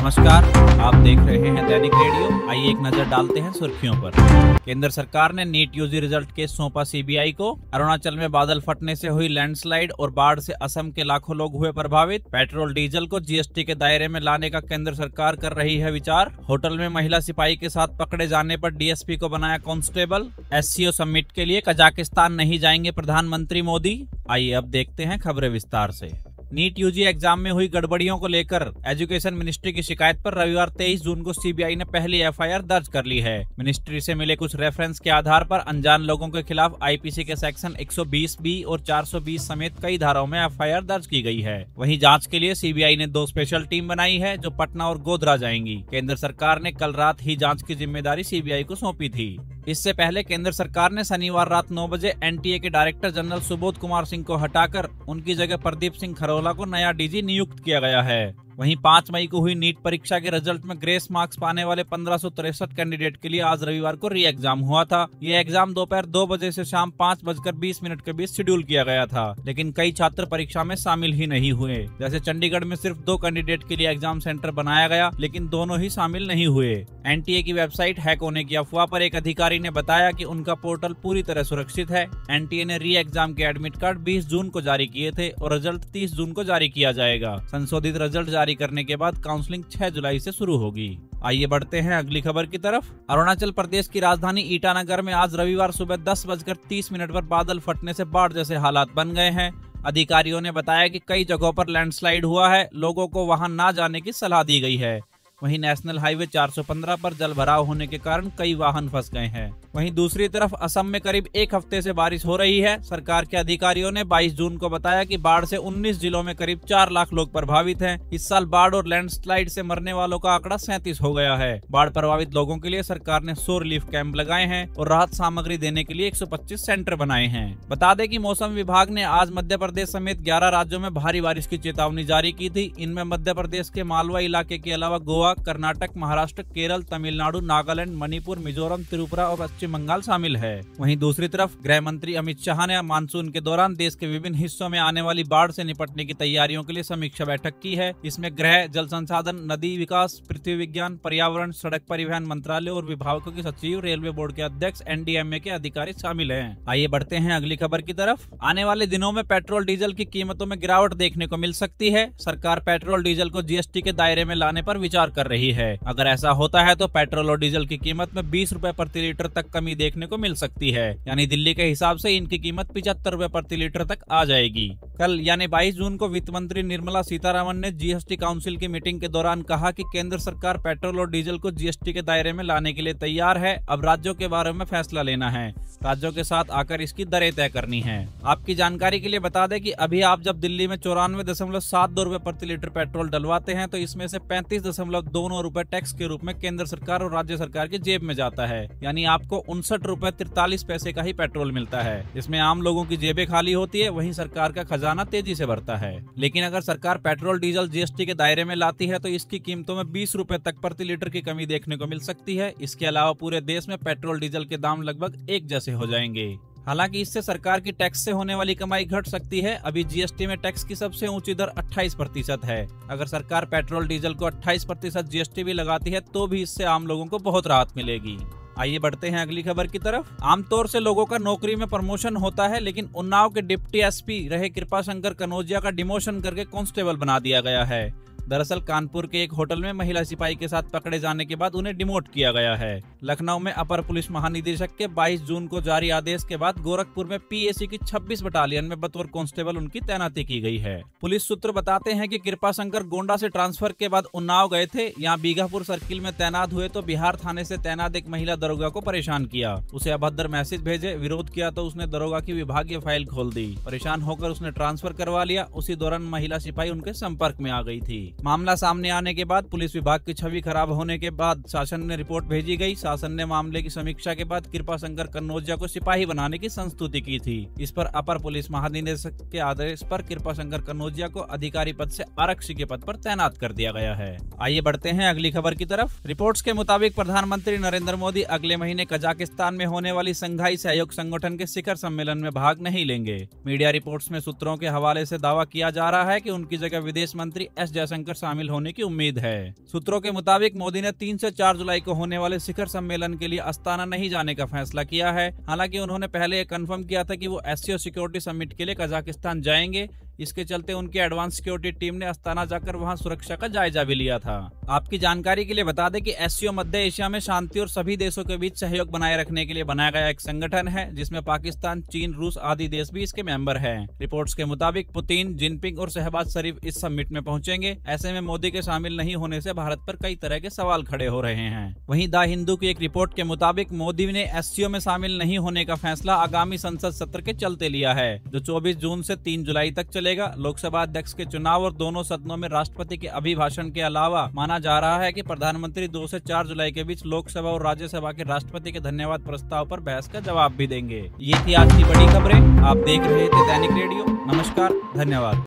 नमस्कार, आप देख रहे हैं दैनिक रेडियो। आइए एक नजर डालते हैं सुर्खियों पर। केंद्र सरकार ने नीट यूजी रिजल्ट केस सौंपा सीबीआई को। अरुणाचल में बादल फटने से हुई लैंडस्लाइड और बाढ़ से असम के लाखों लोग हुए प्रभावित। पेट्रोल डीजल को जीएसटी के दायरे में लाने का केंद्र सरकार कर रही है विचार। होटल में महिला सिपाही के साथ पकड़े जाने पर डीएसपी को बनाया कांस्टेबल। एससीओ समिट के लिए कजाकिस्तान नहीं जाएंगे प्रधानमंत्री मोदी। आइए अब देखते हैं खबरें विस्तार से। नीट यूजी एग्जाम में हुई गड़बड़ियों को लेकर एजुकेशन मिनिस्ट्री की शिकायत पर रविवार 23 जून को सीबीआई ने पहली एफआईआर दर्ज कर ली है। मिनिस्ट्री से मिले कुछ रेफरेंस के आधार पर अनजान लोगों के खिलाफ आईपीसी के सेक्शन 120 और 420 समेत कई धाराओं में एफआईआर दर्ज की गई है। वहीं जांच के लिए सीबीआई ने 2 स्पेशल टीम बनाई है जो पटना और गोधरा जाएंगी। केंद्र सरकार ने कल रात ही जाँच की जिम्मेदारी सीबीआई को सौंपी थी। इससे पहले केंद्र सरकार ने शनिवार रात 9 बजे एनटीए के डायरेक्टर जनरल सुबोध कुमार सिंह को हटाकर उनकी जगह प्रदीप सिंह खरोला को नया डीजी नियुक्त किया गया है। वहीं 5 मई को हुई नीट परीक्षा के रिजल्ट में ग्रेस मार्क्स पाने वाले 1563 कैंडिडेट के लिए आज रविवार को री एग्जाम हुआ था। ये एग्जाम दोपहर 2 बजे से शाम 5:20 के बीच शेड्यूल किया गया था, लेकिन कई छात्र परीक्षा में शामिल ही नहीं हुए। जैसे चंडीगढ़ में सिर्फ 2 कैंडिडेट के लिए एग्जाम सेंटर बनाया गया, लेकिन दोनों ही शामिल नहीं हुए। एनटीए की वेबसाइट हैक होने की अफवाह पर एक अधिकारी ने बताया कि उनका पोर्टल पूरी तरह सुरक्षित है। एनटीए ने री एग्जाम के एडमिट कार्ड 20 जून को जारी किए थे और रिजल्ट 30 जून को जारी किया जाएगा। संशोधित रिजल्ट जारी करने के बाद काउंसलिंग 6 जुलाई से शुरू होगी। आइए बढ़ते हैं अगली खबर की तरफ। अरुणाचल प्रदेश की राजधानी ईटानगर में आज रविवार सुबह 10:30 पर बादल फटने से बाढ़ जैसे हालात बन गए हैं। अधिकारियों ने बताया कि कई जगहों पर लैंडस्लाइड हुआ है। लोगों को वहां न जाने की सलाह दी गई है। वहीं नेशनल हाईवे 415 पर जल भराव होने के कारण कई वाहन फंस गए हैं। वहीं दूसरी तरफ असम में करीब 1 हफ्ते से बारिश हो रही है। सरकार के अधिकारियों ने 22 जून को बताया कि बाढ़ से 19 जिलों में करीब 4 लाख लोग प्रभावित हैं। इस साल बाढ़ और लैंडस्लाइड से मरने वालों का आंकड़ा 37 हो गया है। बाढ़ प्रभावित लोगों के लिए सरकार ने 100 रिलीफ कैंप लगाए हैं और राहत सामग्री देने के लिए 125 सेंटर बनाए हैं। बता दें कि मौसम विभाग ने आज मध्य प्रदेश समेत 11 राज्यों में भारी बारिश की चेतावनी जारी की थी। इनमें मध्य प्रदेश के मालवा इलाके के अलावा गोवा, कर्नाटक, महाराष्ट्र, केरल, तमिलनाडु, नागालैंड, मणिपुर, मिजोरम, त्रिपुरा और पश्चिम बंगाल शामिल है। वहीं दूसरी तरफ गृह मंत्री अमित शाह ने मानसून के दौरान देश के विभिन्न हिस्सों में आने वाली बाढ़ से निपटने की तैयारियों के लिए समीक्षा बैठक की है। इसमें गृह, जल संसाधन, नदी विकास, पृथ्वी विज्ञान, पर्यावरण, सड़क परिवहन मंत्रालय और विभागों के सचिव, रेलवे बोर्ड के अध्यक्ष, एनडीएमए के अधिकारी शामिल हैं। आइए बढ़ते हैं अगली खबर की तरफ। आने वाले दिनों में पेट्रोल डीजल की कीमतों में गिरावट देखने को मिल सकती है। सरकार पेट्रोल डीजल को जीएसटी के दायरे में लाने पर विचार कर रही है। अगर ऐसा होता है तो पेट्रोल और डीजल की कीमत में 20 रुपए प्रति लीटर तक कमी देखने को मिल सकती है। यानी दिल्ली के हिसाब से इनकी कीमत 75 रुपए प्रति लीटर तक आ जाएगी। कल यानी 22 जून को वित्त मंत्री निर्मला सीतारमण ने जीएसटी काउंसिल की मीटिंग के दौरान कहा कि केंद्र सरकार पेट्रोल और डीजल को जीएसटी के दायरे में लाने के लिए तैयार है। अब राज्यों के बारे में फैसला लेना है। राज्यों के साथ आकर इसकी दरें तय करनी है। आपकी जानकारी के लिए बता दें कि अभी आप जब दिल्ली में 94.72 रुपए प्रति लीटर पेट्रोल डलवाते हैं तो इसमें से 35.29 रुपए टैक्स के रूप में केंद्र सरकार और राज्य सरकार की जेब में जाता है। यानी आपको 59 रुपए 43 पैसे का ही पेट्रोल मिलता है। इसमें आम लोगों की जेबें खाली होती है, वहीं सरकार का खजाना तेजी से बढ़ता है। लेकिन अगर सरकार पेट्रोल डीजल जीएसटी के दायरे में लाती है तो इसकी कीमतों में 20 रुपए तक प्रति लीटर की कमी देखने को मिल सकती है। इसके अलावा पूरे देश में पेट्रोल डीजल के दाम लगभग एक जैसे हो जाएंगे। हालांकि इससे सरकार की टैक्स से होने वाली कमाई घट सकती है। अभी जीएसटी में टैक्स की सबसे ऊंची दर 28% है। अगर सरकार पेट्रोल डीजल को 28% जीएसटी भी लगाती है तो भी इससे आम लोगों को बहुत राहत मिलेगी। आइए बढ़ते हैं अगली खबर की तरफ। आमतौर से लोगों का नौकरी में प्रमोशन होता है, लेकिन उन्नाव के डिप्टी एसपी रहे कृपाशंकर कनौजिया का डिमोशन करके कांस्टेबल बना दिया गया है। दरअसल कानपुर के एक होटल में महिला सिपाही के साथ पकड़े जाने के बाद उन्हें डिमोट किया गया है। लखनऊ में अपर पुलिस महानिदेशक के 22 जून को जारी आदेश के बाद गोरखपुर में पीएसी की 26 बटालियन में बतौर कांस्टेबल उनकी तैनाती की गई है। पुलिस सूत्र बताते हैं कि कृपाशंकर गोंडा से ट्रांसफर के बाद उन्नाव गए थे। यहाँ बीघापुर सर्किल में तैनात हुए तो बिहार थाने से तैनात एक महिला दरोगा को परेशान किया। उसे अभद्र मैसेज भेजे, विरोध किया तो उसने दरोगा की विभागीय फाइल खोल दी। परेशान होकर उसने ट्रांसफर करवा लिया। उसी दौरान महिला सिपाही उनके संपर्क में आ गई थी। मामला सामने आने के बाद पुलिस विभाग की छवि खराब होने के बाद शासन ने रिपोर्ट भेजी गई। शासन ने मामले की समीक्षा के बाद कृपाशंकर कनौजिया को सिपाही बनाने की संस्तुति की थी। इस पर अपर पुलिस महानिदेशक के आदेश पर कृपाशंकर कनौजिया को अधिकारी पद से आरक्षी के पद पर तैनात कर दिया गया है। आइए बढ़ते हैं अगली खबर की तरफ। रिपोर्ट्स के मुताबिक प्रधानमंत्री नरेंद्र मोदी अगले महीने कजाकिस्तान में होने वाली संघाई सहयोग संगठन के शिखर सम्मेलन में भाग नहीं लेंगे। मीडिया रिपोर्ट्स में सूत्रों के हवाले से दावा किया जा रहा है कि उनकी जगह विदेश मंत्री एस जयशंकर जयशंकर शामिल होने की उम्मीद है। सूत्रों के मुताबिक मोदी ने 3 से 4 जुलाई को होने वाले शिखर सम्मेलन के लिए अस्ताना नहीं जाने का फैसला किया है। हालांकि उन्होंने पहले यह कंफर्म किया था कि वो एससीओ सिक्योरिटी समिट के लिए कजाकिस्तान जाएंगे। इसके चलते उनकी एडवांस सिक्योरिटी टीम ने अस्ताना जाकर वहां सुरक्षा का जायजा भी लिया था। आपकी जानकारी के लिए बता दें कि एससीओ मध्य एशिया में शांति और सभी देशों के बीच सहयोग बनाए रखने के लिए बनाया गया एक संगठन है, जिसमें पाकिस्तान, चीन, रूस आदि देश भी इसके मेंबर हैं। रिपोर्ट्स के मुताबिक पुतिन, जिनपिंग और शहबाज शरीफ इस समिट में पहुंचेंगे। ऐसे में मोदी के शामिल नहीं होने से भारत पर कई तरह के सवाल खड़े हो रहे हैं। वहीं द हिंदू की एक रिपोर्ट के मुताबिक मोदी ने एससीओ में शामिल नहीं होने का फैसला आगामी संसद सत्र के चलते लिया है, जो 24 जून से 3 जुलाई तक चलेगा। लोकसभा अध्यक्ष के चुनाव और दोनों सदनों में राष्ट्रपति के अभिभाषण के अलावा माना जा रहा है कि प्रधानमंत्री 2 से 4 जुलाई के बीच लोकसभा और राज्यसभा के राष्ट्रपति के धन्यवाद प्रस्ताव पर बहस का जवाब भी देंगे। ये थी आज की बड़ी खबरें। आप देख रहे थे दैनिक रेडियो। नमस्कार, धन्यवाद।